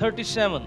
37,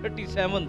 37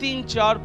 3-4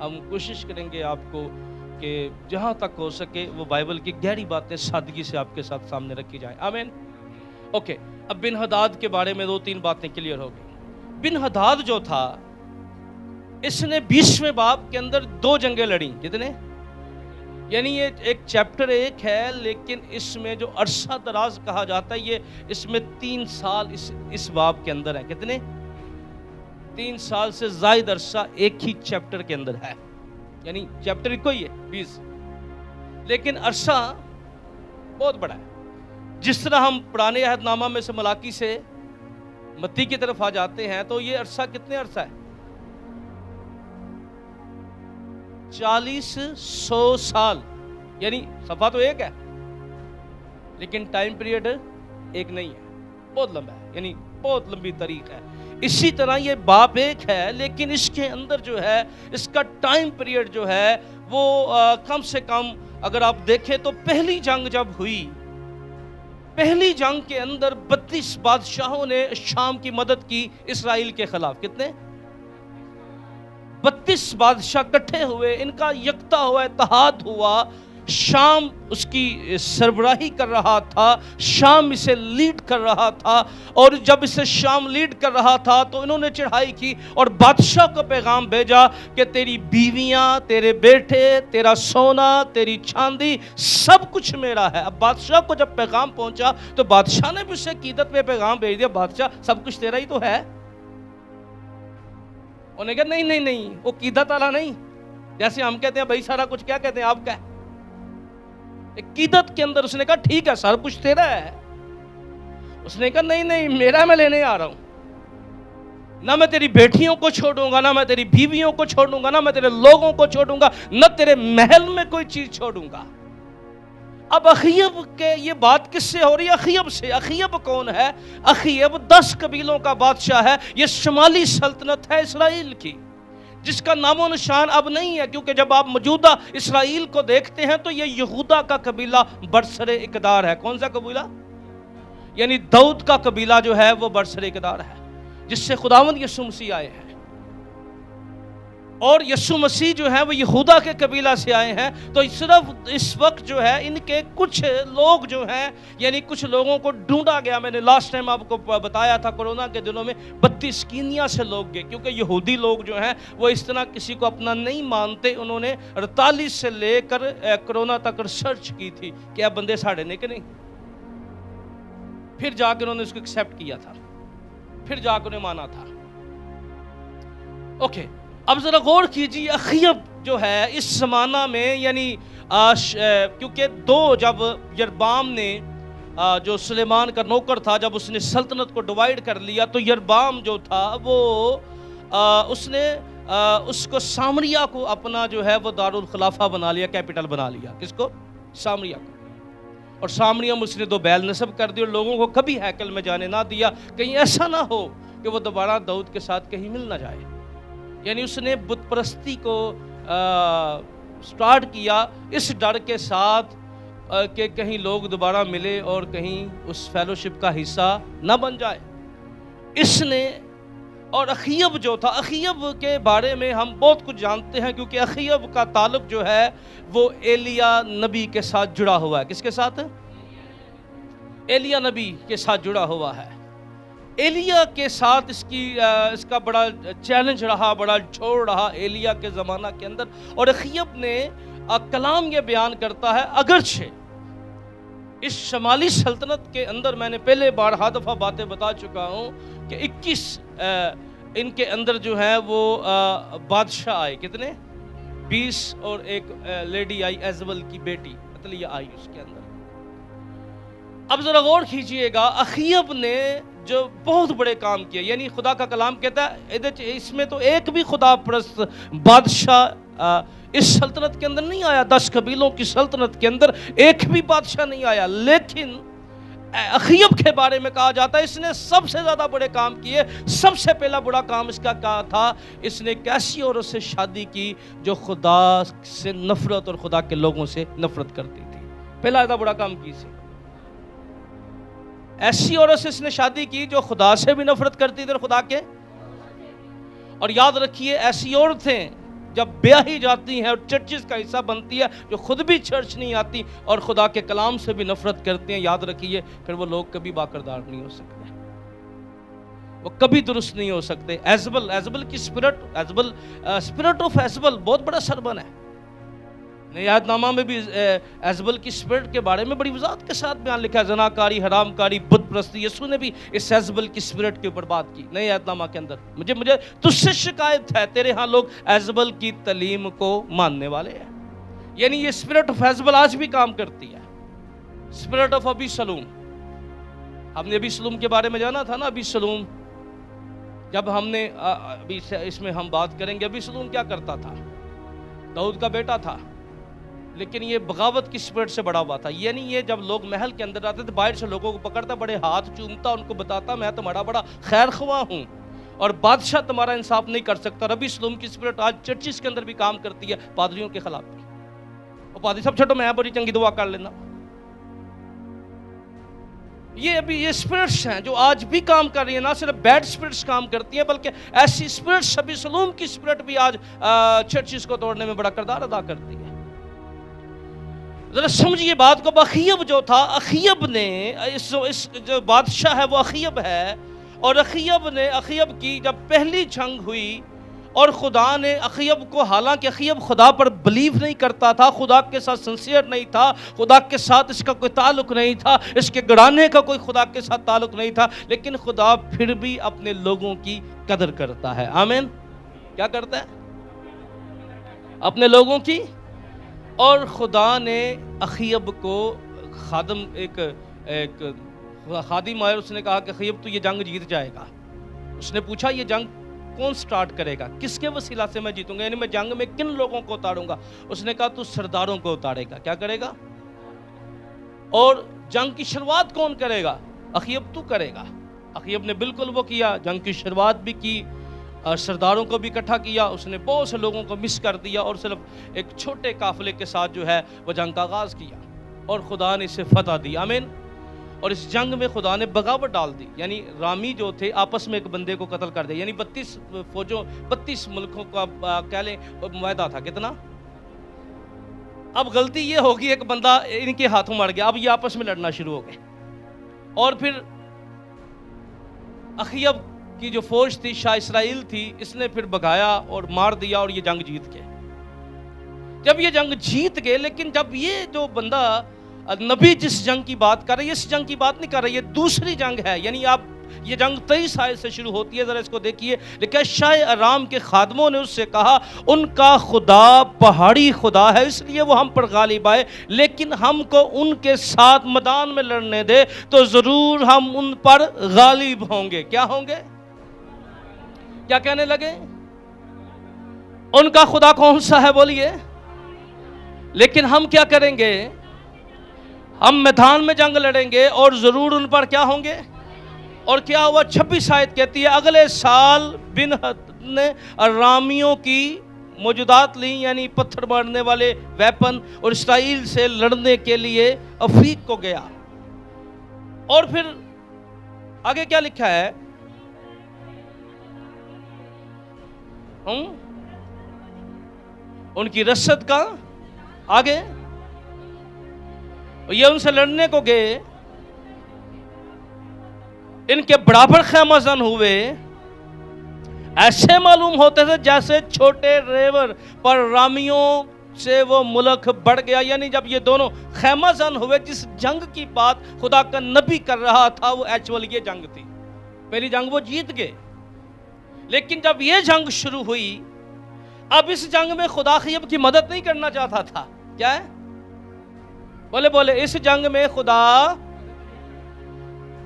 ہم کوشش کریں گے آپ کو کہ جہاں تک ہو سکے وہ بائبل کی گہری باتیں سادگی سے آپ کے ساتھ سامنے رکھی جائیں. آمین. اوکے, اب بن حداد کے بارے میں 2-3 باتیں کلیئر ہو گئی. بن حداد جو تھا اس نے 20ویں باب کے اندر 2 جنگیں لڑیں. کتنے؟ یعنی یہ ایک چیپٹر 1 ہے, لیکن اس میں جو عرصہ دراز کہا جاتا ہے یہ اس میں 3 سال اس باب کے اندر ہے. کتنے؟ 3 سال سے زائد عرصہ ایک ہی چیپٹر کے اندر ہے. یعنی چیپٹر ایک ہی ہے 20, لیکن عرصہ بہت بڑا ہے. جس طرح ہم پرانے عہد نامہ میں سے ملاکی سے متی کی طرف آ جاتے ہیں تو یہ عرصہ کتنے عرصہ ہے؟ 40-100 سال. یعنی صفحہ تو ایک ہے لیکن ٹائم پیریڈ ایک نہیں ہے, بہت لمبا ہے, یعنی بہت لمبی تاریخ ہے. اسی طرح یہ باب ایک ہے لیکن اس کے اندر جو ہے اس کا ٹائم پیریڈ جو ہے وہ کم سے کم اگر آپ دیکھیں تو پہلی جنگ جب ہوئی, پہلی جنگ کے اندر 32 بادشاہوں نے شام کی مدد کی اسرائیل کے خلاف. کتنے؟ 32 بادشاہ کٹھے ہوئے, ان کا یکتا ہوا اتحاد ہوا. شام اس کی سربراہی کر رہا تھا, شام اسے لیڈ کر رہا تھا, اور جب اسے شام لیڈ کر رہا تھا تو انہوں نے چڑھائی کی اور بادشاہ کو پیغام بھیجا کہ تیری بیویاں, تیرے بیٹے, تیرا سونا, تیری چاندی سب کچھ میرا ہے. اب بادشاہ کو جب پیغام پہنچا تو بادشاہ نے بھی اسے عقیدت میں پیغام بھیج دیا, بادشاہ سب کچھ تیرا ہی تو ہے. انہوں نے کہا نہیں, وہ عقیدت والا نہیں. جیسے ہم کہتے ہیں بھائی سارا کچھ, کیا کہتے ہیں آپ کا عقیدت کے اندر. اس نے کہا ٹھیک ہے سب کچھ تیرا ہے. اس نے کہا نہیں, میرا میں لینے آ رہا ہوں. نہ میں تیری بیٹیوں کو چھوڑوں گا, نہ میں تیری بیویوں کو چھوڑوں گا, نہ میں تیرے لوگوں کو چھوڑوں گا, نہ تیرے محل میں کوئی چیز چھوڑوں گا. اب اخیب کے یہ بات کس سے ہو رہی ہے؟ اخیب سے. اخیب کون ہے؟ اخیب 10 قبیلوں کا بادشاہ ہے. یہ شمالی سلطنت ہے اسرائیل کی, جس کا نام و نشان اب نہیں ہے, کیونکہ جب آپ موجودہ اسرائیل کو دیکھتے ہیں تو یہ یہودا کا قبیلہ برسر اقتدار ہے. کون سا قبیلہ؟ یعنی داؤد کا قبیلہ جو ہے وہ برسر اقتدار ہے, جس سے خداوند یسوع مسیح آئے ہیں. اور یسوع مسیح جو ہے وہ یہودا کے قبیلہ سے آئے ہیں. تو صرف اس وقت جو ہے ان کے کچھ لوگ جو ہیں, یعنی کچھ لوگوں کو ڈھونڈا گیا. میں نے لاسٹ ٹائم آپ کو بتایا تھا کورونا کے دنوں میں 32 کینیا سے لوگ گئے, کیونکہ یہودی لوگ جو ہیں وہ اس طرح کسی کو اپنا نہیں مانتے. انہوں نے 48 سے لے کر کورونا تک ریسرچ کی تھی کہ اب بندے ساڑھے نے کہ نہیں, پھر جا کے انہوں نے اس کو ایکسیپٹ کیا تھا, پھر جا کے انہیں مانا تھا. اوکے, اب ذرا غور کیجیے. اخیب جو ہے اس زمانہ میں, یعنی کیونکہ جب یربام نے جو سلیمان کا نوکر تھا, جب اس نے سلطنت کو ڈیوائیڈ کر لیا تو یربام جو تھا وہ اس نے اس کو سامریا کو اپنا جو ہے وہ دارالخلافہ بنا لیا, کیپٹل بنا لیا. کس کو؟ سامریا کو. اور سامریا میں اس نے 2 بیل نصب کر دی اور لوگوں کو کبھی ہیکل میں جانے نہ دیا, کہیں ایسا نہ ہو کہ وہ دوبارہ داؤد کے ساتھ کہیں مل نہ جائے. یعنی اس نے بت پرستی کو سٹارٹ کیا اس ڈر کے ساتھ کہ کہیں لوگ دوبارہ ملے اور کہیں اس فیلوشپ کا حصہ نہ بن جائے. اس نے, اور اخیب جو تھا, اخیب کے بارے میں ہم بہت کچھ جانتے ہیں, کیونکہ اخیب کا تعلق جو ہے وہ ایلیا نبی کے ساتھ جڑا ہوا ہے. کس کے ساتھ؟ ایلیا نبی کے ساتھ جڑا ہوا ہے. ایلیا کے ساتھ اس کا بڑا چیلنج رہا, بڑا جھوڑ رہا ایلیا کے زمانہ کے اندر. اور اخیب نے کلام یہ بیان کرتا ہے, اگرچہ اس شمالی سلطنت کے اندر میں نے پہلے بارہا دفعہ باتیں بتا چکا ہوں کہ 21 ان کے اندر جو ہے وہ بادشاہ آئے. کتنے؟ 20, اور ایک لیڈی آئی, ایزبل کی بیٹی عتلیہ آئی اس کے اندر. اب ذرا غور کیجئے گا, اخیب نے جو بہت بڑے کام کیے, یعنی خدا کا کلام کہتا ہے اس میں تو ایک بھی خدا پرست بادشاہ اس سلطنت کے اندر نہیں آیا. 10 قبیلوں کی سلطنت کے اندر ایک بھی بادشاہ نہیں آیا. لیکن اخیب کے بارے میں کہا جاتا ہے اس نے سب سے زیادہ بڑے کام کیے. سب سے پہلا بڑا کام اس کا کیا تھا؟ اس نے ایک ایسی عورت سے شادی کی جو خدا سے نفرت اور خدا کے لوگوں سے نفرت کرتی تھی. پہلا زیادہ بڑا کام کی سے ایسی عورت سے اس نے شادی کی جو خدا سے بھی نفرت کرتی تھی اور خدا کے. اور یاد رکھیے ایسی عورتیں جب بیاہی جاتی ہیں اور چرچز کا حصہ بنتی ہے، جو خود بھی چرچ نہیں آتی اور خدا کے کلام سے بھی نفرت کرتے ہیں، یاد رکھیے پھر وہ لوگ کبھی باکردار نہیں ہو سکتے، وہ کبھی درست نہیں ہو سکتے۔ ایزبل کی اسپرٹ آف ایزبل بہت بڑا سربن ہے۔ نئے عہد نامہ میں بھی ایزبل کی اسپرٹ کے بارے میں بڑی وضاحت کے ساتھ بیان لکھا ہے، زناکاری، حرام کاری، بت پرستی۔ یسوع نے بھی اس ایزبل کی اسپرٹ کے اوپر بات کی نئے عہد نامہ کے اندر۔ مجھے تجھ سے شکایت ہے، تیرے ہاں لوگ ایزبل کی تعلیم کو ماننے والے ہیں۔ یعنی یہ اسپرٹ آف ایزبل آج بھی کام کرتی ہے۔ اسپرٹ آف ابی سلوم، ہم نے ابی سلوم کے بارے میں جانا تھا نا۔ ابی سلوم جب ہم نے ابھی اس میں ہم بات کریں گے، ابی سلوم کیا کرتا تھا؟ داؤد کا بیٹا تھا، لیکن یہ بغاوت کی اسپرٹ سے بڑا ہوا تھا۔ یعنی یہ جب لوگ محل کے اندر آتے تھے، باہر سے لوگوں کو پکڑتا، بڑے ہاتھ چومتا، ان کو بتاتا میں تمہارا بڑا خیر خواہ ہوں اور بادشاہ تمہارا انصاف نہیں کر سکتا۔ ابی سلوم کی اسپرٹ آج چرچز کے اندر بھی کام کرتی ہے، پادریوں کے خلاف بھی۔ اور پادری صاحب چھوٹو میں بڑی چنگی دعا کر لینا۔ یہ اسپرٹس ہیں جو آج بھی کام کر رہی ہیں، نہ صرف بیڈ اسپرٹس کام کرتی ہیں بلکہ ایسی اسپرٹس، ابی سلوم کی اسپرٹ بھی آج چرچز کو توڑنے میں بڑا کردار ادا کرتی ہے۔ ذرا سمجھیے بات کو۔ اخیب جو تھا، اخیب نے اس جو بادشاہ ہے وہ اخیب ہے، اور اخیب کی جب پہلی جنگ ہوئی اور خدا نے اخیب کو، حالانکہ اخیب خدا پر بلیو نہیں کرتا تھا، خدا کے ساتھ سنسیئر نہیں تھا، خدا کے ساتھ اس کا کوئی تعلق نہیں تھا، اس کے گڑانے کا کوئی خدا کے ساتھ تعلق نہیں تھا، لیکن خدا پھر بھی اپنے لوگوں کی قدر کرتا ہے۔ آمین۔ کیا کرتا ہے؟ اپنے لوگوں کی۔ اور خدا نے اخیب کو خادم ایک خادم آیا، اس نے کہا کہ اخیب تو یہ جنگ جیت جائے گا۔ اس نے پوچھا یہ جنگ کون سٹارٹ کرے گا، کس کے وسیلہ سے میں جیتوں گا، یعنی میں جنگ میں کن لوگوں کو اتاروں گا؟ اس نے کہا تو سرداروں کو اتارے گا۔ کیا کرے گا؟ اور جنگ کی شروعات کون کرے گا؟ اخیب تو کرے گا۔ اخیب نے بالکل وہ کیا، جنگ کی شروعات بھی کی اور سرداروں کو بھی اکٹھا کیا۔ اس نے بہت سے لوگوں کو مس کر دیا اور صرف ایک چھوٹے قافلے کے ساتھ جو ہے وہ جنگ کا آغاز کیا اور خدا نے اسے فتح دی۔ آمین۔ اور اس جنگ میں خدا نے بغاوت ڈال دی، یعنی رامی جو تھے آپس میں ایک بندے کو قتل کر دیا، یعنی 32 ملکوں کا کہہ لیں معاہدہ تھا۔ کتنا؟ اب غلطی یہ ہوگی ایک بندہ ان کے ہاتھوں مر گیا، اب یہ آپس میں لڑنا شروع ہو گئے، اور پھر اخیب کی جو فوج تھی، شاہ اسرائیل تھی، اس نے پھر بھگایا اور مار دیا اور یہ جنگ جیت گئے۔ جب یہ جنگ جیت گئے، لیکن جب یہ جو بندہ نبی جس جنگ کی بات کر رہے ہیں، اس جنگ کی بات نہیں کر رہے، یہ دوسری جنگ ہے، یعنی آپ یہ جنگ 23 آیت سے شروع ہوتی ہے، ذرا اس کو دیکھیے۔ لیکن شاہ ارام کے خادموں نے اس سے کہا ان کا خدا پہاڑی خدا ہے، اس لیے وہ ہم پر غالب آئے، لیکن ہم کو ان کے ساتھ میدان میں لڑنے دے تو ضرور ہم ان پر غالب ہوں گے۔ کیا ہوں گے؟ کیا کہنے لگے؟ ان کا خدا کون سا ہے بولیے؟ لیکن ہم کیا کریں گے؟ ہم میدان میں جنگ لڑیں گے اور ضرور ان پر کیا ہوں گے؟ اور کیا ہوا؟ 26 آیت کہتی ہے اگلے سال بن نے رامیوں کی موجودات لی، یعنی پتھر مارنے والے ویپن، اور اسرائیل سے لڑنے کے لیے افیق کو گیا۔ اور پھر آگے کیا لکھا ہے؟ ان کی رسد کا آگے یہ ان سے لڑنے کو گئے، ان کے برابر خیمہ زن ہوئے، ایسے معلوم ہوتے تھے جیسے چھوٹے ریور پر رامیوں سے وہ ملک بڑھ گیا۔ یعنی جب یہ دونوں خیمہ زن ہوئے، جس جنگ کی بات خدا کا نبی کر رہا تھا وہ ایکچوئل یہ جنگ تھی۔ پہلی جنگ وہ جیت گئے، لیکن جب یہ جنگ شروع ہوئی، اب اس جنگ میں خدا اخیب کی مدد نہیں کرنا چاہتا تھا۔ کیا ہے؟ بولے اس جنگ میں خدا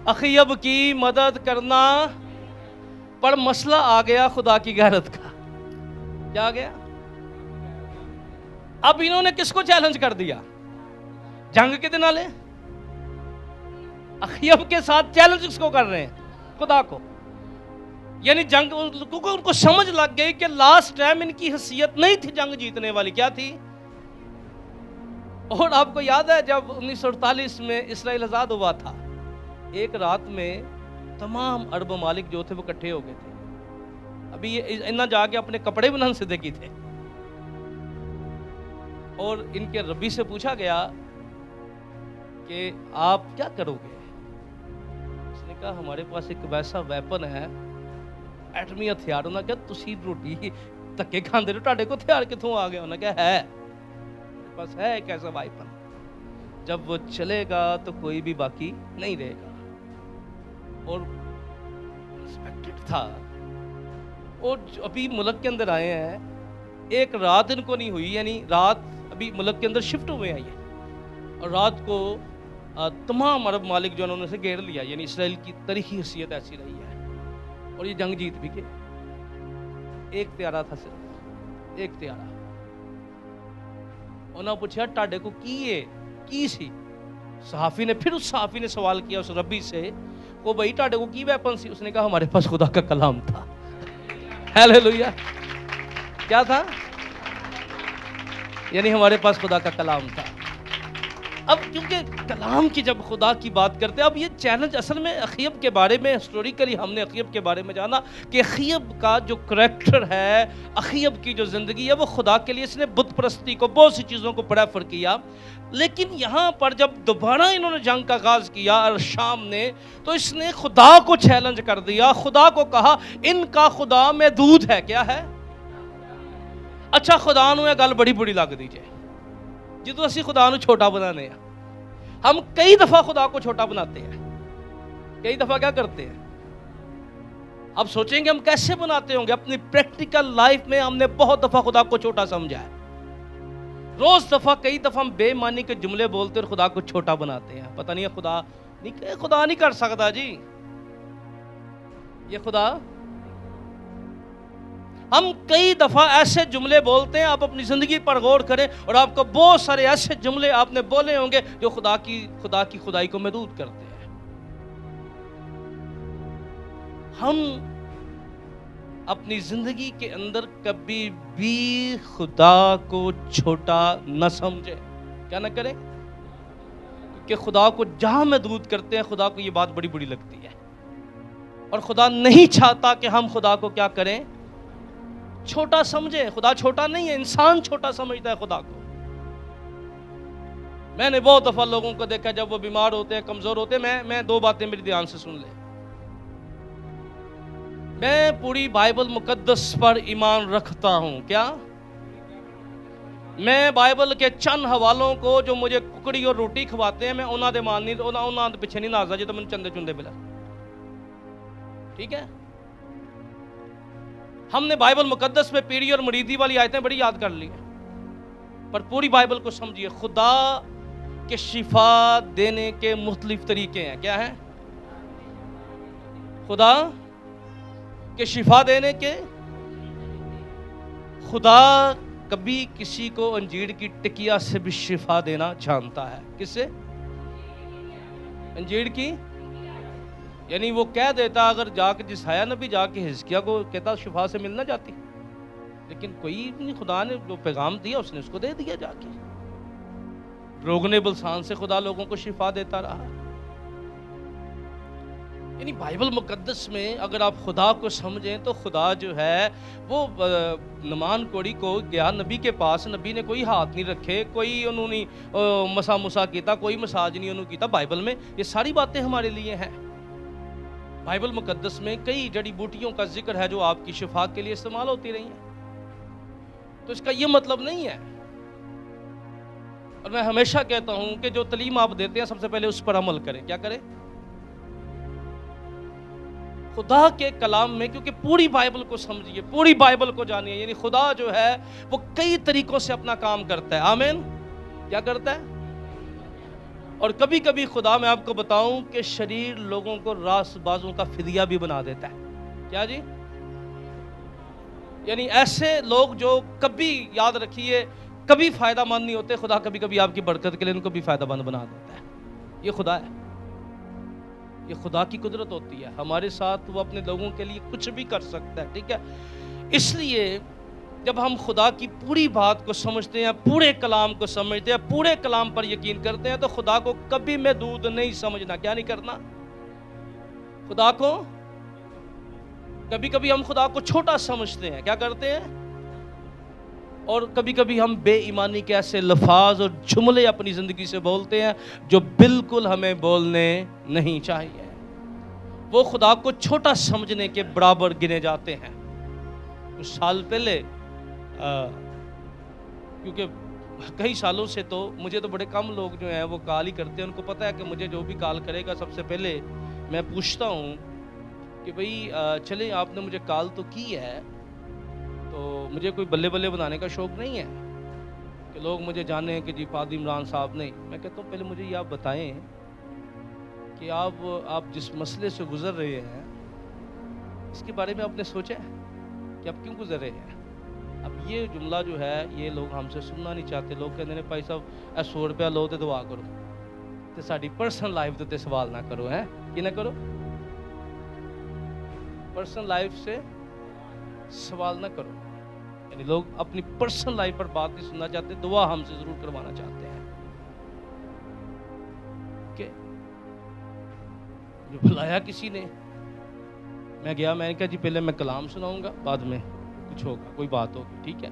اخیب کی مدد کرنا، پر مسئلہ آ گیا خدا کی غیرت کا۔ کیا آ گیا؟ اب انہوں نے کس کو چیلنج کر دیا؟ جنگ کے دن والے اخیب کے ساتھ چیلنج کس کو کر رہے ہیں؟ خدا کو۔ یعنی جنگ ان کو سمجھ لگ گئی کہ لاسٹ ٹائم ان کی حیثیت نہیں تھی جنگ جیتنے والی، کیا تھی؟ اور آپ کو یاد ہے جب 1948 میں اسرائیل آزاد ہوا تھا، ایک رات میں تمام عرب ممالک جو تھے وہ اکٹھے ہو گئے تھے۔ ابھی یہ نہ جا کے اپنے کپڑے بنانے سے دیکھی تھے، اور ان کے ربی سے پوچھا گیا کہ آپ کیا کرو گے؟ اس نے کہا ہمارے پاس ایک ویسا ویپن ہے ایٹمی ہتھیار. انہوں نے کہا تسی روٹی دھکے کھاندے رہو, تہاڈے کو ہتھیار کتھوں آ گیا؟ انہوں نے کہا ہے میرے پاس ہے ایک ایسا ویپن, جب وہ چلے گا تو کوئی بھی باقی نہیں رہے گا. اور ایکسپیکٹڈ تھا. اور ابھی ملک کے اندر آئے ہیں, ایک رات ان کو نہیں ہوئی, یعنی رات ابھی ملک کے اندر شفٹ ہوئے ہیں یہ, اور رات کو تمام عرب مالک جو انہوں نے سے گھیر لیا. یعنی اسرائیل کی تاریخی حیثیت ایسی رہی ہے, اور یہ جنگ جیت بھی گئے. ایک طیارہ تھا, صرف ایک طیارہ. انہوں نے پوچھا ٹاڈے کو کی سی؟ صحافی نے پھر اس صحافی نے سوال کیا اس ربی سے وہ بھائی ٹاڈے کو کی ویپن سی؟ اس نے کہا ہمارے پاس خدا کا کلام تھا. ہیلیلویا. کیا تھا؟ یعنی ہمارے پاس خدا کا کلام تھا. اب کیونکہ کلام کی جب خدا کی بات کرتے ہیں, اب یہ چیلنج اصل میں اخیب کے بارے میں ہسٹوریکلی ہم نے اخیب کے بارے میں جانا کہ اخیب کا جو کریکٹر ہے, اخیب کی جو زندگی ہے, وہ خدا کے لیے اس نے بت پرستی کو, بہت سی چیزوں کو پریفر کیا. لیکن یہاں پر جب دوبارہ انہوں نے جنگ کا آغاز کیا اور شام نے, تو اس نے خدا کو چیلنج کر دیا. خدا کو کہا ان کا خدا محدود ہے. کیا ہے؟ اچھا خدا نو یہ گل بڑی بڑی لگ دی جائے جدو اسی خدا نو چھوٹا بنانے ہیں. ہم کئی دفعہ خدا کو چھوٹا بناتے ہیں, کئی دفعہ کیا کرتے ہیں؟ اب سوچیں گے ہم کیسے بناتے ہوں گے. اپنی پریکٹیکل لائف میں ہم نے بہت دفعہ خدا کو چھوٹا سمجھا ہے. کئی دفعہ ہم بے معنی کے جملے بولتے اور خدا کو چھوٹا بناتے ہیں. پتہ نہیں ہے خدا نہیں کر سکتا جی, یہ خدا. ہم کئی دفعہ ایسے جملے بولتے ہیں, آپ اپنی زندگی پر غور کریں اور آپ کو بہت سارے ایسے جملے آپ نے بولے ہوں گے جو خدا کی خدائی کو محدود کرتے ہیں. ہم اپنی زندگی کے اندر کبھی بھی خدا کو چھوٹا نہ سمجھیں. کیا نہ کریں؟ کہ خدا کو جہاں محدود کرتے ہیں خدا کو یہ بات بڑی بڑی لگتی ہے, اور خدا نہیں چاہتا کہ ہم خدا کو کیا کریں؟ چھوٹا سمجھیں. خدا چھوٹا نہیں ہے, انسان چھوٹا سمجھتا ہے خدا کو. میں نے بہت دفعہ لوگوں کو دیکھا جب وہ بیمار ہوتے ہیں, کمزور ہوتے ہیں. میں دو باتیں میری دھیان سے سن لیں. میں پوری بائبل مقدس پر ایمان رکھتا ہوں. کیا؟ میں بائبل کے چند حوالوں کو جو مجھے ککڑی اور روٹی کھواتے ہیں, میں انہاں دے مان نہیں, انہاں دے پیچھے نہیں نازا جی تو میں چندے چندے بلا. ٹھیک ہے؟ ہم نے بائبل مقدس میں پیری اور مریدی والی آیتیں بڑی یاد کر لی ہیں, پر پوری بائبل کو سمجھیے. خدا کے شفا دینے کے مختلف طریقے ہیں. کیا ہیں؟ خدا کے شفا دینے کے. خدا کبھی کسی کو انجیر کی ٹکیا سے بھی شفا دینا جانتا ہے. کس سے؟ انجیر کی. یعنی وہ کہہ دیتا اگر جا کے جس حیا نبی جا کے حزقیہ کو کہتا شفا سے ملنا جاتی, لیکن کوئی نہیں. خدا نے جو پیغام دیا اس نے اس کو دے دیا جا کے. روغن بلسان سے خدا لوگوں کو شفا دیتا رہا. یعنی بائبل مقدس میں اگر آپ خدا کو سمجھیں تو خدا جو ہے وہ نمان کوڑی کو گیا نبی کے پاس, نبی نے کوئی ہاتھ نہیں رکھے, کوئی انہوں نے مسا کیتا, کوئی مساج نہیں انہوں کیتا. بائبل میں یہ ساری باتیں ہمارے لیے ہیں. بائبل مقدس میں کئی جڑی بوٹیوں کا ذکر ہے جو آپ کی شفا کے لیے استعمال ہوتی رہی ہیں. تو اس کا یہ مطلب نہیں ہے, اور میں ہمیشہ کہتا ہوں کہ جو تعلیم آپ دیتے ہیں سب سے پہلے اس پر عمل کریں. کیا کریں؟ خدا کے کلام میں, کیونکہ پوری بائبل کو سمجھیے, پوری بائبل کو جانیے. یعنی خدا جو ہے وہ کئی طریقوں سے اپنا کام کرتا ہے. آمین. کیا کرتا ہے؟ اور کبھی کبھی خدا میں آپ کو بتاؤں کہ شریر لوگوں کو راست بازوں کا فدیہ بھی بنا دیتا ہے. کیا جی؟ یعنی ایسے لوگ جو کبھی, یاد رکھیے, کبھی فائدہ مند نہیں ہوتے, خدا کبھی کبھی آپ کی برکت کے لیے ان کو بھی فائدہ مند بنا دیتا ہے. یہ خدا ہے, یہ خدا کی قدرت ہوتی ہے ہمارے ساتھ. وہ اپنے لوگوں کے لیے کچھ بھی کر سکتا ہے. ٹھیک ہے؟ اس لیے جب ہم خدا کی پوری بات کو سمجھتے ہیں, پورے کلام کو سمجھتے ہیں, پورے کلام پر یقین کرتے ہیں, تو خدا کو کبھی محدود نہیں سمجھنا. کیا نہیں کرنا؟ خدا کو کبھی کبھی ہم خدا کو چھوٹا سمجھتے ہیں. کیا کرتے ہیں؟ اور کبھی کبھی ہم بے ایمانی کے ایسے لفاظ اور جملے اپنی زندگی سے بولتے ہیں جو بالکل ہمیں بولنے نہیں چاہیے. وہ خدا کو چھوٹا سمجھنے کے برابر گنے جاتے ہیں. کچھ سال پہلے کیونکہ کئی سالوں سے تو مجھے تو بڑے کم لوگ جو ہیں وہ کال ہی کرتے ہیں. ان کو پتہ ہے کہ مجھے جو بھی کال کرے گا سب سے پہلے میں پوچھتا ہوں کہ بھئی چلیں آپ نے مجھے کال تو کی ہے, تو مجھے کوئی بلے بلے بنانے کا شوق نہیں ہے کہ لوگ مجھے جانیں کہ جی پادری عمران صاحب نہیں. میں کہتا ہوں پہلے مجھے یہ آپ بتائیں کہ آپ جس مسئلے سے گزر رہے ہیں اس کے بارے میں آپ نے سوچا ہے کہ آپ کیوں گزر رہے ہیں. اب یہ جملہ جو ہے یہ لوگ ہم سے سننا نہیں چاہتے. لوگ کہتے ہیں بھائی صاحب 100 روپیہ لو تو دعا کرو, تو ساری پرسنل لائف تے سوال نہ کرو. ہے کہ نہ کرو, پرسنل لائف سے سوال نہ کرو. یعنی لوگ اپنی پرسنل لائف پر بات نہیں سننا چاہتے, دعا ہم سے ضرور کروانا چاہتے ہیں. کہ جو بلایا کسی نے, میں گیا, میں نے کہا جی پہلے میں کلام سناؤں گا, بعد میں کچھ ہوگا, کوئی بات ہوگی, ٹھیک ہے.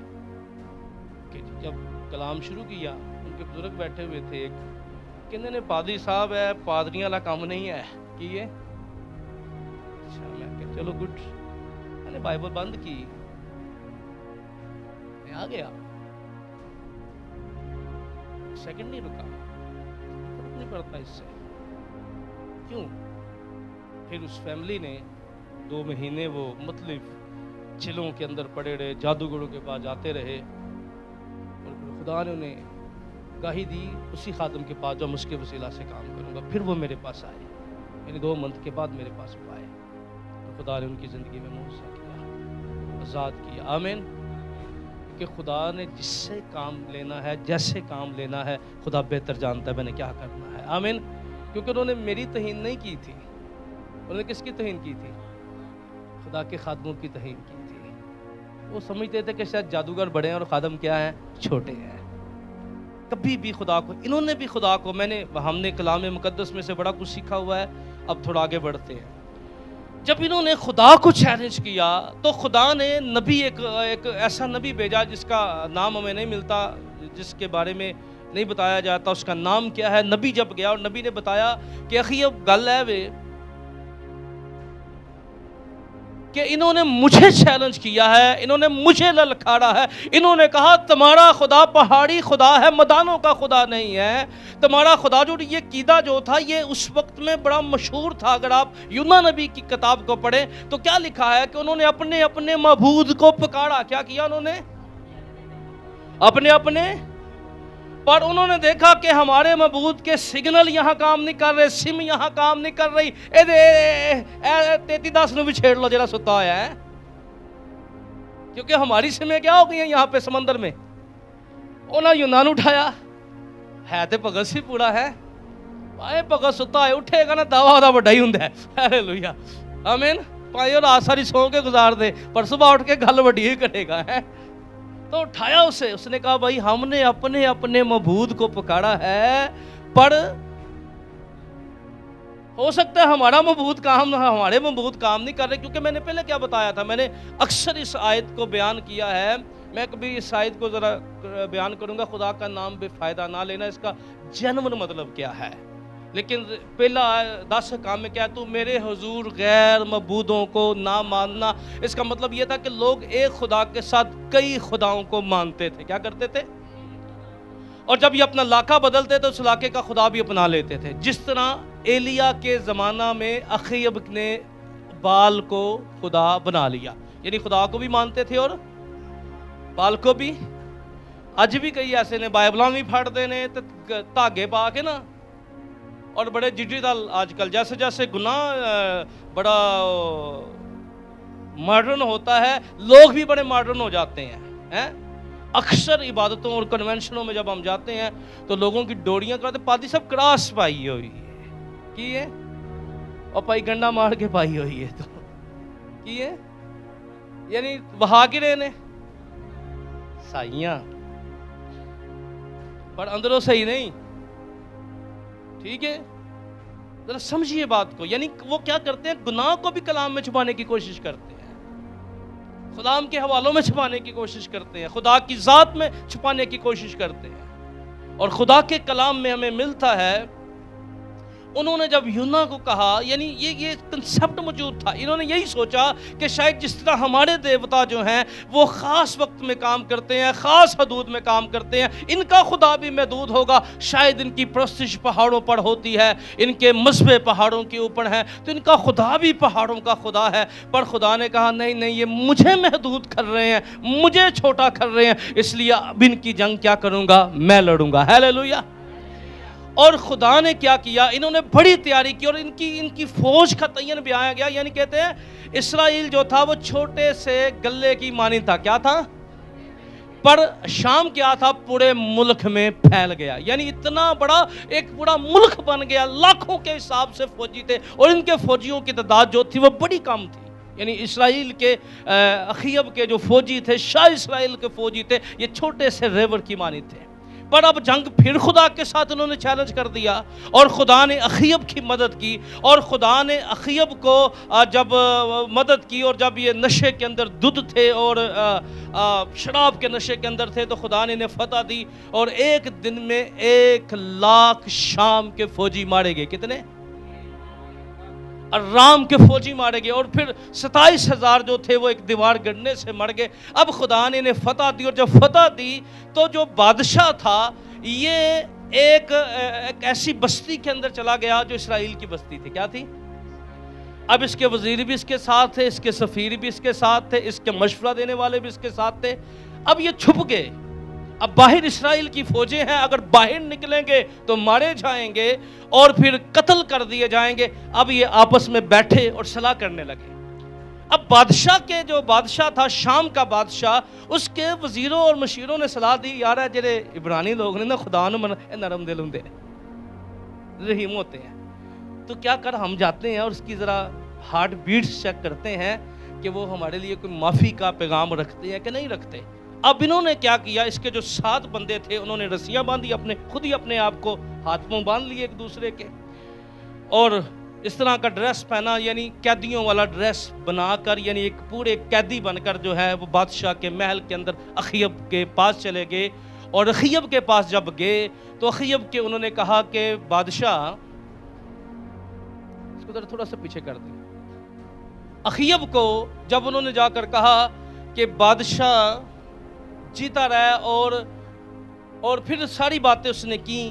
کہ جب کلام شروع کیا ان کے بزرگ بیٹھے ہوئے تھے, ایک کہنے نے پادری صاحب ہے, پادریاں والا کام نہیں ہے کہ یہ. اچھا, میں کہا چلو گڈ. میں نے بائبل بند کی, میں آ گیا, سیکنڈ نہیں رکا, فرق نہیں پڑتا اس سے. کیوں؟ پھر اس فیملی نے 2 مہینے وہ مختلف چلوں کے اندر پڑے رہے, جادوگروں کے پاس جاتے رہے, اور پھر خدا نے انہیں گاہی دی اسی خادم کے پاس جو اس کے وسیلہ سے کام کروں گا. پھر وہ میرے پاس آئے, یعنی 2 منتھ کے بعد میرے پاس وہ آئے, تو خدا نے ان کی زندگی میں معجزہ کیا, آزاد کیا. آمین. کہ خدا نے جس سے کام لینا ہے, جیسے کام لینا ہے, خدا بہتر جانتا ہے میں نے کیا کرنا ہے. آمین. کیونکہ انہوں نے میری توہین نہیں کی تھی, انہوں نے کس کی توہین کی تھی؟ خدا کے خادموں کی توہین کی تھی. وہ سمجھتے تھے کہ شاید جادوگر بڑے ہیں اور خادم کیا ہیں, چھوٹے ہیں. کبھی بھی خدا کو, انہوں نے بھی خدا کو, ہم نے کلام مقدس میں سے بڑا کچھ سیکھا ہوا ہے. اب تھوڑا آگے بڑھتے ہیں. جب انہوں نے خدا کو چیلنج کیا تو خدا نے نبی ایک ایسا نبی بھیجا جس کا نام ہمیں نہیں ملتا, جس کے بارے میں نہیں بتایا جاتا اس کا نام کیا ہے. نبی جب گیا اور نبی نے بتایا کہ اخی اب گل ہے وے کہ انہوں نے مجھے چیلنج کیا ہے, انہوں نے مجھے للکارا ہے. انہوں نے کہا تمہارا خدا پہاڑی خدا ہے, میدانوں کا خدا نہیں ہے. تمہارا خدا جو یہ عقیدہ جو تھا یہ اس وقت میں بڑا مشہور تھا. اگر آپ یونا نبی کی کتاب کو پڑھیں تو کیا لکھا ہے کہ انہوں نے اپنے اپنے معبود کو پکارا. کیا کیا انہوں نے؟ اپنے اپنے. پر انہوں نے دیکھا کہ ہمارے معبود کے سگنل یہاں کام نہیں کر رہے, سم یہاں کام نہیں کر رہی. 3310 بھی چھیڑ لو جرا ستا ہوا ہے, کیونکہ ہماری سمیں کیا ہو گئی ہیں یہاں پہ سمندر میں. انہوں نے یونان اٹھایا, ہے تو بھگت سی پورا ہے, آئے بھگت ستا ہے, اٹھے گا نا دعویٰ دا بڑا ہی ہوں ہے. ہیلیلویا, آمین. پائے اور آج ساری سو کے گزار دے, پر صبح اٹھ کے گل بڑی ہی کرے گا. ہے تو اٹھایا اسے, اس نے کہا بھائی ہم نے اپنے اپنے معبود کو پکارا ہے, پر ہو سکتا ہے ہمارے معبود کام نہیں کر رہے. کیونکہ میں نے پہلے کیا بتایا تھا, میں نے اکثر اس آیت کو بیان کیا ہے. میں کبھی اس آیت کو ذرا بیان کروں گا, خدا کا نام بے فائدہ نہ لینا, اس کا جنون مطلب کیا ہے. لیکن پہلا 10 کام میں کیا ہے, تو میرے حضور غیر معبودوں کو نہ ماننا. اس کا مطلب یہ تھا کہ لوگ ایک خدا کے ساتھ کئی خداؤں کو مانتے تھے. کیا کرتے تھے؟ اور جب یہ اپنا علاقہ بدلتے تو اس علاقے کا خدا بھی اپنا لیتے تھے. جس طرح ایلیا کے زمانہ میں اخیب نے بال کو خدا بنا لیا, یعنی خدا کو بھی مانتے تھے اور بال کو بھی. اج بھی کئی ایسے نے بائبلاں بھی پھڑ دینے دھاگے پا کے نا, اور بڑے ڈیجیٹل آج کل جیسے جیسے گناہ بڑا ماڈرن ہوتا ہے, لوگ بھی بڑے ماڈرن ہو جاتے ہیں. اکثر عبادتوں اور کنونشنوں میں جب ہم جاتے ہیں تو لوگوں کی ڈوریاں کرتے, پادری سب کراس پائی ہوئی ہے کی ہے, اور پائی گنڈا مار کے پائی ہوئی ہے, تو کی ہے یعنی بہا کے رہے نے سائیاں, پر اندروں صحیح نہیں. ٹھیک ہے, ذرا سمجھیے بات کو. یعنی وہ کیا کرتے ہیں, گناہ کو بھی کلام میں چھپانے کی کوشش کرتے ہیں. خدا کے حوالوں میں چھپانے کی کوشش کرتے ہیں، خدا کی ذات میں چھپانے کی کوشش کرتے ہیں۔ اور خدا کے کلام میں ہمیں ملتا ہے، انہوں نے جب یونا کو کہا، یعنی یہ کنسپٹ موجود تھا، انہوں نے یہی سوچا کہ شاید جس طرح ہمارے دیوتا جو ہیں وہ خاص وقت میں کام کرتے ہیں، خاص حدود میں کام کرتے ہیں، ان کا خدا بھی محدود ہوگا، شاید ان کی پرستش پہاڑوں پر ہوتی ہے، ان کے مذبے پہاڑوں کے اوپر ہیں، تو ان کا خدا بھی پہاڑوں کا خدا ہے۔ پر خدا نے کہا نہیں، یہ مجھے محدود کر رہے ہیں، مجھے چھوٹا کر رہے ہیں، اس لیے اب ان کی جنگ کیا کروں گا، میں لڑوں گا۔ ہیلیلویا۔ اور خدا نے کیا کیا، انہوں نے بڑی تیاری کی، اور ان کی فوج کا تعین بھی آیا گیا، یعنی کہتے ہیں اسرائیل جو تھا وہ چھوٹے سے گلے کی مانند تھا، کیا تھا؟ پر شام کیا تھا؟ پورے ملک میں پھیل گیا، یعنی اتنا بڑا ایک پورا ملک بن گیا، لاکھوں کے حساب سے فوجی تھے، اور ان کے فوجیوں کی تعداد جو تھی وہ بڑی کم تھی۔ یعنی اسرائیل کے اخیب کے جو فوجی تھے، شاہ اسرائیل کے فوجی تھے، یہ چھوٹے سے ریور کی مانند تھے۔ پر اب جنگ پھر خدا کے ساتھ انہوں نے چیلنج کر دیا، اور خدا نے اخیب کی مدد کی، اور خدا نے اخیب کو جب مدد کی، اور جب یہ نشے کے اندر دودھ تھے اور شراب کے نشے کے اندر تھے، تو خدا نے انہیں فتح دی، اور ایک دن میں 1,00,000 شام کے فوجی مارے گئے۔ کتنے؟ ارام کے فوجی مارے گئے، اور پھر 27,000 جو تھے وہ ایک دیوار گرنے سے مر گئے۔ اب خدا نے انہیں فتح دی، اور جب فتح دی تو جو بادشاہ تھا یہ ایک ایسی بستی کے اندر چلا گیا جو اسرائیل کی بستی تھی۔ کیا تھی؟ اب اس کے وزیر بھی اس کے ساتھ تھے، اس کے سفیر بھی اس کے ساتھ تھے، اس کے مشورہ دینے والے بھی اس کے ساتھ تھے۔ اب یہ چھپ گئے، اب باہر اسرائیل کی فوجیں ہیں، اگر باہر نکلیں گے تو مارے جائیں گے اور پھر قتل کر دیے جائیں گے۔ اب یہ آپس میں بیٹھے اور صلاح کرنے لگے۔ اب بادشاہ کے جو بادشاہ تھا، شام کا بادشاہ، اس کے وزیروں اور مشیروں نے صلاح دی، یار جڑے عبرانی لوگ نے نا خدا نو نرم دل ہوندے رحیم ہوتے ہیں، تو کیا کر ہم جاتے ہیں اور اس کی ذرا ہارٹ بیٹس چیک کرتے ہیں کہ وہ ہمارے لیے کوئی معافی کا پیغام رکھتے ہیں کہ نہیں رکھتے۔ اب انہوں نے کیا کیا، اس کے جو 7 بندے تھے انہوں نے رسیاں باندھی، خود ہی اپنے آپ کو ہاتھ منہ باندھ لیے ایک دوسرے کے، اور اس طرح کا ڈریس پہنا، یعنی قیدیوں والا ڈریس بنا کر، یعنی ایک پورے قیدی بن کر جو ہے وہ بادشاہ کے محل کے اندر اخیب کے پاس چلے گئے۔ اور اخیب کے پاس جب گئے تو اخیب کے انہوں نے کہا کہ بادشاہ، اس کو ذرا تھوڑا سا پیچھے کر دیں، اخیب کو جب انہوں نے جا کر کہا کہ بادشاہ جیتا رہے، اور پھر ساری باتیں اس نے کی،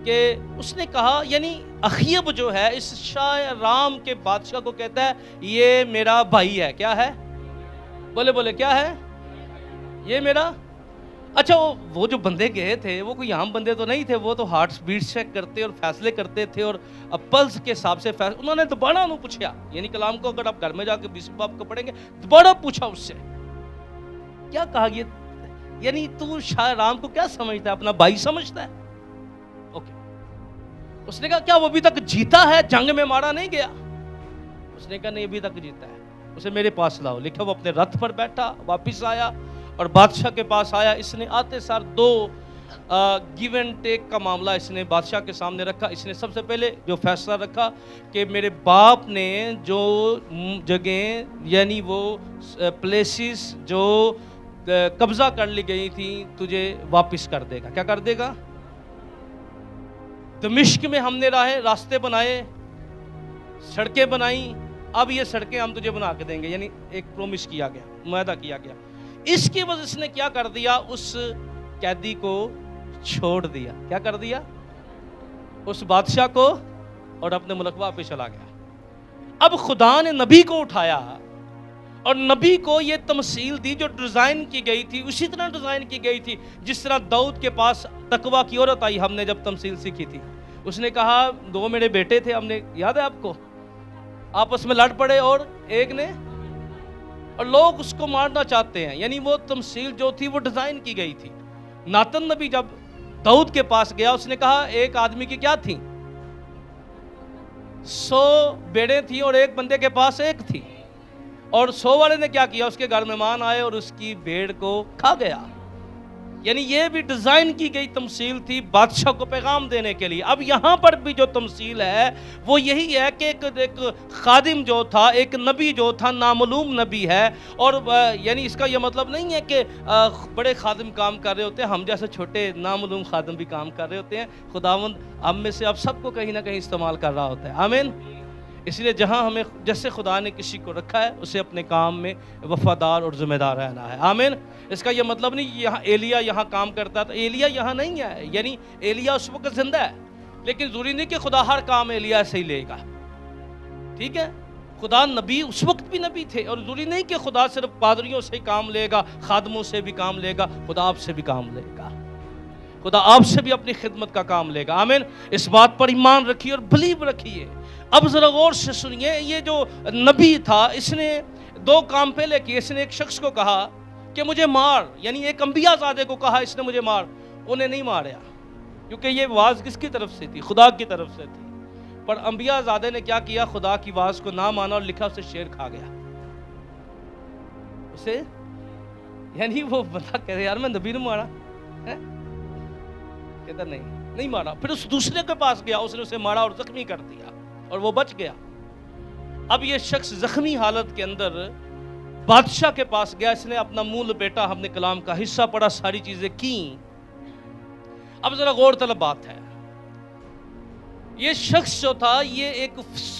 کہ اس نے کہا، یعنی اخیب جو ہے اس شاہ رام کے بادشاہ کو کہتا ہے یہ میرا بھائی ہے۔ کیا ہے؟ بولے کیا ہے یہ میرا؟ اچھا وہ جو بندے گئے تھے وہ کوئی عام بندے تو نہیں تھے، وہ تو ہارٹ بیٹ چیک کرتے اور فیصلے کرتے تھے، اور پلس کے حساب سے فیصلے۔ انہوں نے دوبارہ انہوں پوچھا، یعنی کلام کو اگر آپ گھر میں جا کے 20 باب کو پڑھیں گے، دوبارہ پوچھا اس سے، کیا کہا، یہ یعنی تو شاہ رام کو کیا سمجھتا ہے، اپنا بھائی سمجھتا ہے؟ اوکے، اس نے کہا کیا وہ ابھی تک جیتا ہے، جنگ میں مارا نہیں گیا؟ اس نے کہا نہیں، ابھی تک جیتا ہے، اسے میرے پاس لاؤ۔ لکھا وہ اپنے رتھ پر بیٹھا، واپس آیا اور بادشاہ کے پاس آیا۔ اس نے آتے سار 2 گیو اینڈ ٹیک کا معاملہ اس نے بادشاہ کے سامنے رکھا۔ اس نے سب سے پہلے جو فیصلہ رکھا کہ میرے باپ نے جو جگہیں، یعنی وہ پلیسز جو قبضہ کر لی گئی تھی، تجھے واپس کر دے گا۔ کیا کر دے گا؟ دمشق میں ہم نے راستے بنائے، سڑکیں بنائیں، اب یہ سڑکیں ہم تجھے بنا کے دیں گے، یعنی ایک پرومس کیا گیا، معاہدہ کیا گیا۔ اس کی وجہ سے نے کیا کر دیا، اس قیدی کو چھوڑ دیا۔ کیا کر دیا؟ اس بادشاہ کو، اور اپنے ملک واپس چلا گیا۔ اب خدا نے نبی کو اٹھایا اور نبی کو یہ تمثیل دی جو ڈیزائن کی گئی تھی، اسی طرح ڈیزائن کی گئی تھی جس طرح داؤد کے پاس تقویٰ کی عورت آئی، ہم نے جب تمثیل سیکھی تھی، اس نے کہا 2 میرے بیٹے تھے، ہم نے، یاد ہے آپ کو، آپس میں لڑ پڑے اور ایک نے، اور لوگ اس کو مارنا چاہتے ہیں، یعنی وہ تمثیل جو تھی وہ ڈیزائن کی گئی تھی۔ ناتن نبی جب داؤد کے پاس گیا، اس نے کہا ایک آدمی کی کیا تھی، 100 بیڑیں تھیں اور ایک بندے کے پاس 1 تھی، اور 100 والے نے کیا کیا، اس کے گھر مہمان آئے اور اس کی بھیڑ کو کھا گیا۔ یعنی یہ بھی ڈیزائن کی گئی تمثیل تھی بادشاہ کو پیغام دینے کے لیے. اب یہاں پر بھی جو تمثیل ہے وہ یہی ہے کہ ایک خادم جو تھا، ایک نبی جو تھا، نامعلوم نبی ہے. اور یعنی اس کا یہ مطلب نہیں ہے کہ بڑے خادم کام کر رہے ہوتے ہیں، ہم جیسے چھوٹے نامعلوم خادم بھی کام کر رہے ہوتے ہیں. خداوند ہم میں سے اب سب کو کہیں نہ کہیں استعمال کر رہا ہوتا ہے. آمین. اس لیے جہاں ہمیں جیسے خدا نے کسی کو رکھا ہے اسے اپنے کام میں وفادار اور ذمہ دار رہنا ہے. آمین. اس کا یہ مطلب نہیں یہاں ایلیا یہاں کام کرتا تھا، ایلیا یہاں نہیں ہے، یعنی ایلیا اس وقت زندہ ہے، لیکن ضروری نہیں کہ خدا ہر کام ایلیا سے ہی لے گا. ٹھیک ہے، خدا نبی اس وقت بھی نبی تھے، اور ضروری نہیں کہ خدا صرف پادریوں سے ہی کام لے گا، خادموں سے بھی کام لے گا. خدا آپ سے بھی کام لے گا، خدا آپ سے بھی اپنی خدمت کا کام لے گا. آمین. اس بات پر ایمان رکھیے اور بلیو رکھیے. اب ذرا غور سے سنیے، یہ جو نبی تھا اس نے دو کام پہلے کیے. اس نے ایک شخص کو کہا کہ مجھے مار، یعنی ایک انبیاء زادے کو کہا اس نے مجھے مار. انہیں نہیں مارا کیونکہ یہ آواز کس کی طرف سے تھی؟ خدا کی طرف سے تھی. پر انبیاء زادے نے کیا کیا؟ خدا کی آواز کو نہ مانا اور لکھا اسے شیر کھا گیا. اسے یعنی وہ بندہ کہہ رہے یار میں نبی نے مارا، کہتا نہیں مارا. پھر اس دوسرے کے پاس گیا، اس نے اسے مارا اور زخمی کر دیا اور وہ بچ گیا. اب یہ شخص زخمی حالت کے اندر بادشاہ کے پاس گیا، اس نے اپنا منہ لپیٹا، ہم نے کلام کا حصہ پڑھا، ساری چیزیں کی. اب ذرا غور طلب بات ہے، یہ شخص جو تھا یہ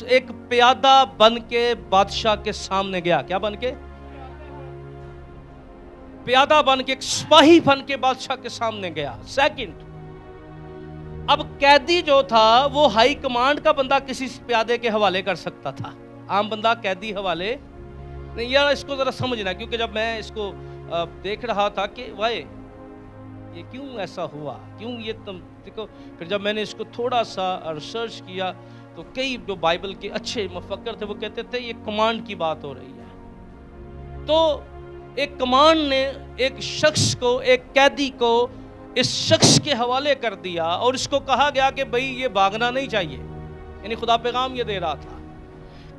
ایک پیادہ بن کے بادشاہ کے سامنے گیا. کیا بن کے؟ پیادہ بن کے، ایک سپاہی بن کے بادشاہ کے سامنے گیا. سیکنڈ، اب قیدی جو تھا وہ ہائی کمانڈ کا بندہ کسی پیادے کے حوالے کر سکتا تھا، عام بندہ قیدی حوالے نہیں. یار اس کو ذرا سمجھنا، کیونکہ جب میں اس کو دیکھ رہا تھا کہ وائے یہ کیوں ایسا ہوا، کیوں یہ تم دیکھو. پھر جب میں نے اس کو تھوڑا سا ریسرچ کیا تو کئی جو بائبل کے اچھے مفکر تھے وہ کہتے تھے یہ کمانڈ کی بات ہو رہی ہے. تو ایک کمانڈ نے ایک شخص کو، ایک قیدی کو اس شخص کے حوالے کر دیا اور اس کو کہا گیا کہ بھئی یہ بھاگنا نہیں چاہیے. یعنی خدا پیغام یہ دے رہا تھا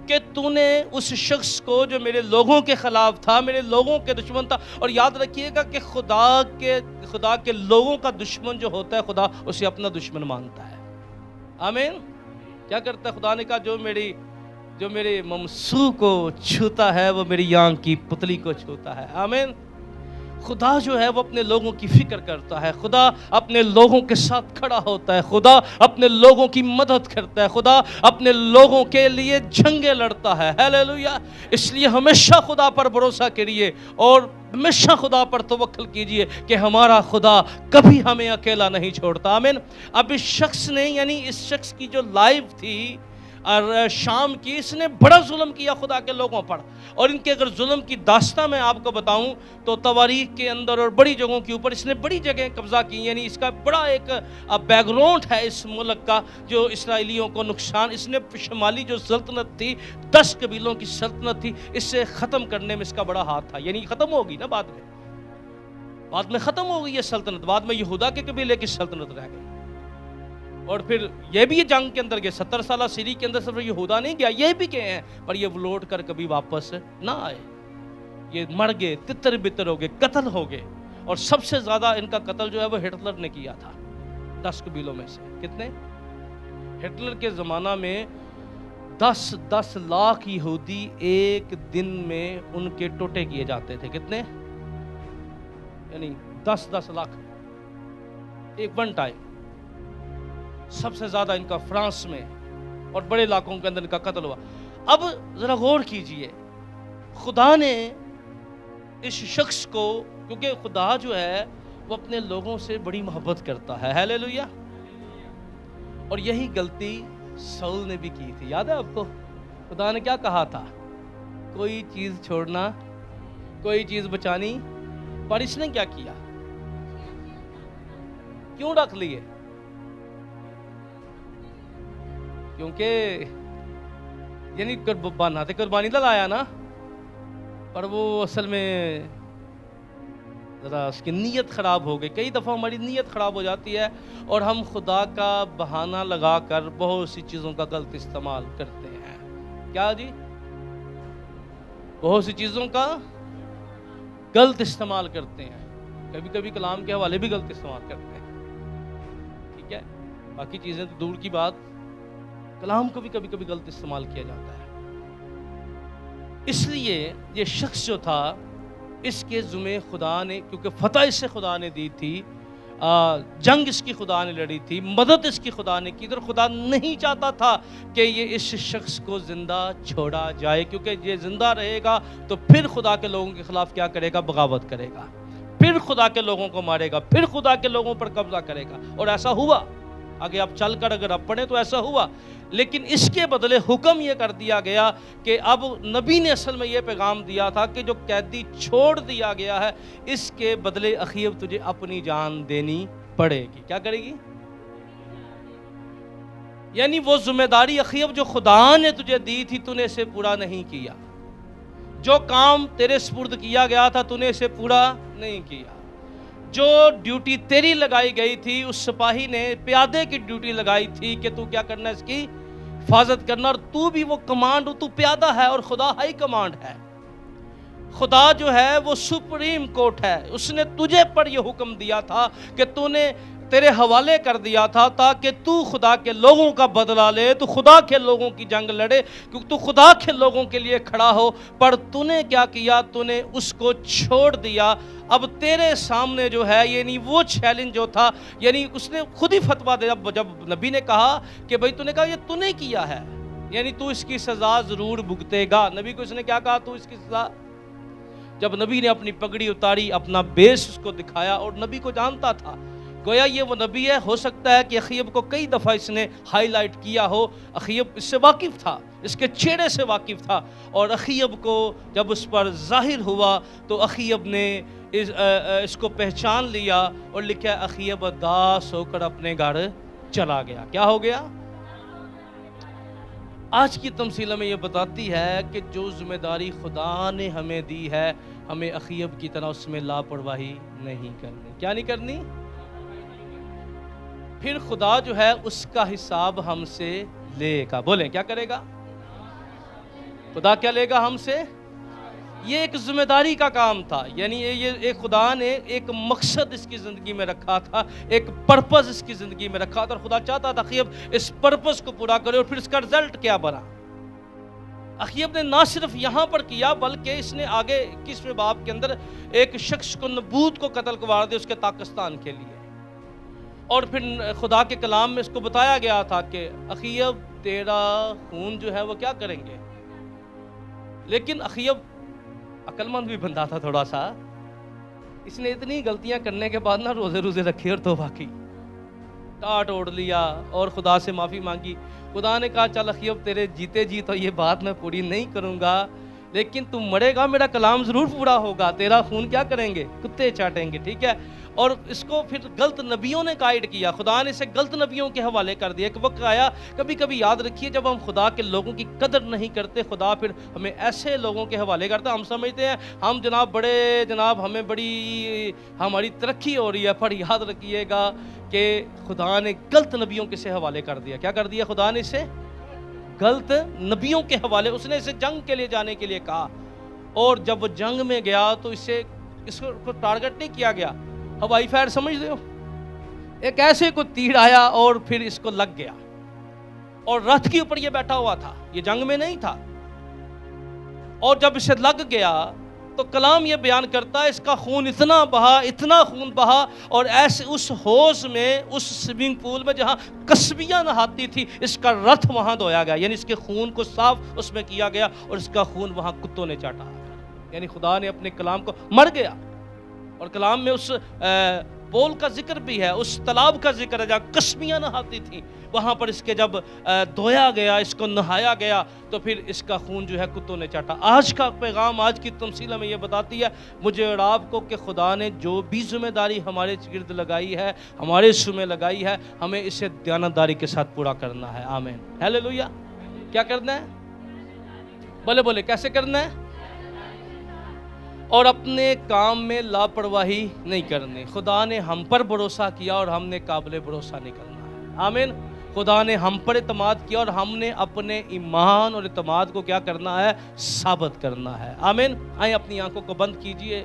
کہ تو نے اس شخص کو جو میرے لوگوں کے خلاف تھا، میرے لوگوں کے دشمن تھا. اور یاد رکھیے گا کہ خدا کے لوگوں کا دشمن جو ہوتا ہے خدا اسے اپنا دشمن مانتا ہے. آمین. کیا کرتا ہے؟ خدا نے کہا جو میرے ممسوح کو چھوتا ہے وہ میری آنکھ کی پتلی کو چھوتا ہے. آمین. خدا جو ہے وہ اپنے لوگوں کی فکر کرتا ہے، خدا اپنے لوگوں کے ساتھ کھڑا ہوتا ہے، خدا اپنے لوگوں کی مدد کرتا ہے، خدا اپنے لوگوں کے لیے جنگیں لڑتا ہے. ہیلیلویا. اس لیے ہمیشہ خدا پر بھروسہ کریے اور ہمیشہ خدا پر توکل کیجئے کہ ہمارا خدا کبھی ہمیں اکیلا نہیں چھوڑتا. آمین. اب اس شخص نے، یعنی اس شخص کی جو لائف تھی اور شام کی، اس نے بڑا ظلم کیا خدا کے لوگوں پر. اور ان کے اگر ظلم کی داستان میں آپ کو بتاؤں تو تواریخ کے اندر اور بڑی جگہوں کے اوپر اس نے بڑی جگہیں قبضہ کی. یعنی اس کا بڑا ایک بیک گراؤنڈ ہے اس ملک کا، جو اسرائیلیوں کو نقصان. اس نے شمالی جو سلطنت تھی، 10 قبیلوں کی سلطنت تھی، اس سے ختم کرنے میں اس کا بڑا ہاتھ تھا. یعنی ختم ہوگی نا بعد میں ختم ہو گئی یہ سلطنت، بعد میں یہودا کے قبیلے کی سلطنت رہ گئی. اور پھر یہ بھی جنگ کے اندر گئے، 70 سالہ سیری کے اندر صرف یہودا نہیں گیا، یہ بھی گئے ہیں، پر یہ لوٹ کر کبھی واپس نہ آئے. یہ مر گئے، تتر بتر ہو گئے، قتل ہو گئے. اور سب سے زیادہ ان کا قتل جو ہے وہ ہٹلر نے کیا تھا 10 قبیلوں میں سے. کتنے؟ ہٹلر کے زمانہ میں 10 لاکھ یہودی ایک دن میں ان کے ٹوٹے کیے جاتے تھے. کتنے؟ یعنی 10 لاکھ ایک ون ٹائم. سب سے زیادہ ان کا فرانس میں اور بڑے علاقوں کے اندر ان کا قتل ہوا. اب ذرا غور کیجئے، خدا نے اس شخص کو، کیونکہ خدا جو ہے وہ اپنے لوگوں سے بڑی محبت کرتا ہے. ہیلیلویا. اور یہی غلطی سول نے بھی کی تھی. یاد ہے آپ کو؟ خدا نے کیا کہا تھا؟ کوئی چیز چھوڑنا، کوئی چیز بچانی. پر اس نے کیا کیا؟ کیوں رکھ لیے؟ کیونکہ یعنی قربانی لایا نا، پر وہ اصل میں ذرا اس کی نیت خراب ہو گئی. کئی دفعہ ہماری نیت خراب ہو جاتی ہے اور ہم خدا کا بہانہ لگا کر بہت سی چیزوں کا غلط استعمال کرتے ہیں. کیا جی؟ بہت سی چیزوں کا غلط استعمال کرتے ہیں. کبھی کبھی کلام کے حوالے بھی غلط استعمال کرتے ہیں، ٹھیک ہے، باقی چیزیں تو دور کی بات، کلام کو بھی کبھی کبھی غلط استعمال کیا جاتا ہے۔ اس لیے یہ شخص جو تھا، اس کے ذمہ خدا نے، کیونکہ فتح اس سے خدا نے دی تھی، جنگ اس کی خدا نے لڑی تھی، مدد اس کی خدا نے کی تھی، اور خدا نہیں چاہتا تھا کہ یہ اس شخص کو زندہ چھوڑا جائے، کیونکہ یہ زندہ رہے گا تو پھر خدا کے لوگوں کے خلاف کیا کرے گا؟ بغاوت کرے گا، پھر خدا کے لوگوں کو مارے گا، پھر خدا کے لوگوں پر قبضہ کرے گا، اور ایسا ہوا۔ آگے آپ چل کر اگر آپ پڑھیں تو ایسا ہوا، لیکن اس کے بدلے حکم یہ کر دیا گیا کہ اب نبی نے اصل میں یہ پیغام دیا تھا کہ جو قیدی چھوڑ دیا گیا ہے، اس کے بدلے اخیب تجھے اپنی جان دینی پڑے گی۔ کیا کرے گی؟ یعنی وہ ذمہ داری اخیب جو خدا نے تجھے دی تھی، تو نے اسے پورا نہیں کیا، جو کام تیرے سپرد کیا گیا تھا تو نے اسے پورا نہیں کیا، جو ڈیوٹی تیری لگائی گئی تھی، اس سپاہی نے پیادے کی ڈیوٹی لگائی تھی کہ تو کیا کرنا ہے؟ اس کی حفاظت کرنا، اور تو بھی وہ کمانڈ، تو پیادہ ہے اور خدا ہائی کمانڈ ہے۔ خدا جو ہے وہ سپریم کورٹ ہے، اس نے تجھے پر یہ حکم دیا تھا کہ تو نے تیرے حوالے کر دیا تھا تاکہ تو خدا کے لوگوں کا بدلہ لے، تو خدا کے لوگوں کی جنگ لڑے، کیونکہ تو خدا کے لوگوں کے لیے کھڑا ہو، پر تو نے کیا کیا؟ تو نے اس کو چھوڑ دیا۔ اب تیرے سامنے جو ہے، یعنی وہ چیلنج جو تھا، یعنی اس نے خود ہی فتویٰ دیا، جب نبی نے کہا کہ بھئی تو نے کہا یہ تو نے کیا ہے، یعنی تو اس کی سزا ضرور بھگتے گا۔ نبی کو اس نے کیا کہا؟ تو اس کی سزا۔ جب نبی نے اپنی پگڑی اتاری، اپنا بیس اس کو دکھایا، اور نبی کو جانتا تھا، گویا یہ وہ نبی ہے، ہو سکتا ہے کہ اخیب کو کئی دفعہ اس نے ہائی لائٹ کیا ہو، اخیب اس سے واقف تھا، اس کے چہرے سے واقف تھا، اور اخیب کو جب اس پر ظاہر ہوا تو اخیب نے اس کو پہچان لیا، اور لکھا اخیب اداس ہو کر اپنے گھر چلا گیا۔ کیا ہو گیا؟ آج کی تمثیل میں یہ بتاتی ہے کہ جو ذمہ داری خدا نے ہمیں دی ہے، ہمیں اخیب کی طرح اس میں لاپرواہی نہیں کرنی۔ کیا نہیں کرنی؟ پھر خدا جو ہے اس کا حساب ہم سے لے گا۔ بولیں کیا کرے گا؟ خدا کیا لے گا ہم سے؟ یہ ایک ذمہ داری کا کام تھا، یعنی یہ ایک خدا نے ایک مقصد اس کی زندگی میں رکھا تھا، ایک پرپس اس کی زندگی میں رکھا تھا، اور خدا چاہتا تھا اخیب اس پرپس کو پورا کرے، اور پھر اس کا رزلٹ کیا بنا؟ اخیب نے نہ صرف یہاں پر کیا، بلکہ اس نے آگے 21ویں باب کے اندر ایک شخص کو، نبوت کو قتل کروا دیا اس کے پاکستان کے لیے، اور پھر خدا کے کلام میں اس کو بتایا گیا تھا کہ اخیب تیرا خون جو ہے وہ کیا کریں گے۔ لیکن اخیب عقل مند بھی بندہ تھا تھوڑا سا، اس نے اتنی غلطیاں کرنے کے بعد نہ روزے رکھے اور توبہ کی، ٹاٹ اوڑ لیا اور خدا سے معافی مانگی۔ خدا نے کہا چل اخیب تیرے جیتے جی تو یہ بات میں پوری نہیں کروں گا، لیکن تم مرے گا میرا کلام ضرور پورا ہوگا، تیرا خون کیا کریں گے؟ کتے چاٹیں گے، ٹھیک ہے۔ اور اس کو پھر غلط نبیوں نے گائیڈ کیا، خدا نے اسے غلط نبیوں کے حوالے کر دیا۔ ایک وقت آیا، کبھی کبھی یاد رکھیے، جب ہم خدا کے لوگوں کی قدر نہیں کرتے، خدا پھر ہمیں ایسے لوگوں کے حوالے کرتا، ہم سمجھتے ہیں ہم جناب ہمیں بڑی ہماری ترقی ہو رہی ہے، پر یاد رکھیے گا کہ خدا نے غلط نبیوں کے سے حوالے کر دیا۔ کیا کر دیا خدا نے؟ اسے غلط نبیوں کے حوالے، اس نے اسے جنگ کے لیے جانے کے لیے کہا، اور جب وہ جنگ میں گیا تو اس کو ٹارگٹ نہیں کیا گیا، ہوائی فائر سمجھ رہے ہو، ایک ایسے کو تیر آیا اور پھر اس کو لگ گیا، اور رتھ کے اوپر یہ بیٹھا ہوا تھا، یہ جنگ میں نہیں تھا، اور جب اسے لگ گیا تو کلام یہ بیان کرتا ہے اس کا خون اتنا خون بہا، اور ایسے اس حوض میں، اس سوئمنگ پول میں جہاں کسبیاں نہاتی تھی، اس کا رتھ وہاں دھویا گیا، یعنی اس کے خون کو صاف اس میں کیا گیا، اور اس کا خون وہاں کتوں نے چاٹا، یعنی خدا نے اپنے کلام کو مر گیا۔ اور کلام میں اس پول کا ذکر بھی ہے، اس تالاب کا ذکر ہے جہاں کسبیاں نہاتی تھیں، وہاں پر اس کے جب دھویا گیا، اس کو نہایا گیا، تو پھر اس کا خون جو ہے کتوں نے چاٹا۔ آج کا پیغام، آج کی تمثیل ہمیں یہ بتاتی ہے مجھے اور آپ کو کہ خدا نے جو بھی ذمہ داری ہمارے گرد لگائی ہے، ہمارے سر میں لگائی ہے، ہمیں اسے دیانتداری کے ساتھ پورا کرنا ہے۔ آمین، ہیلیلویا۔ کیا کرنا ہے؟ بولے کیسے کرنا ہے؟ اور اپنے کام میں لاپرواہی نہیں کرنی۔ خدا نے ہم پر بھروسہ کیا اور ہم نے قابل بھروسہ نہیں کرنا ہے۔ آمین۔ خدا نے ہم پر اعتماد کیا اور ہم نے اپنے ایمان اور اعتماد کو کیا کرنا ہے؟ ثابت کرنا ہے۔ آمین۔ آئیں اپنی آنکھوں کو بند کیجئے۔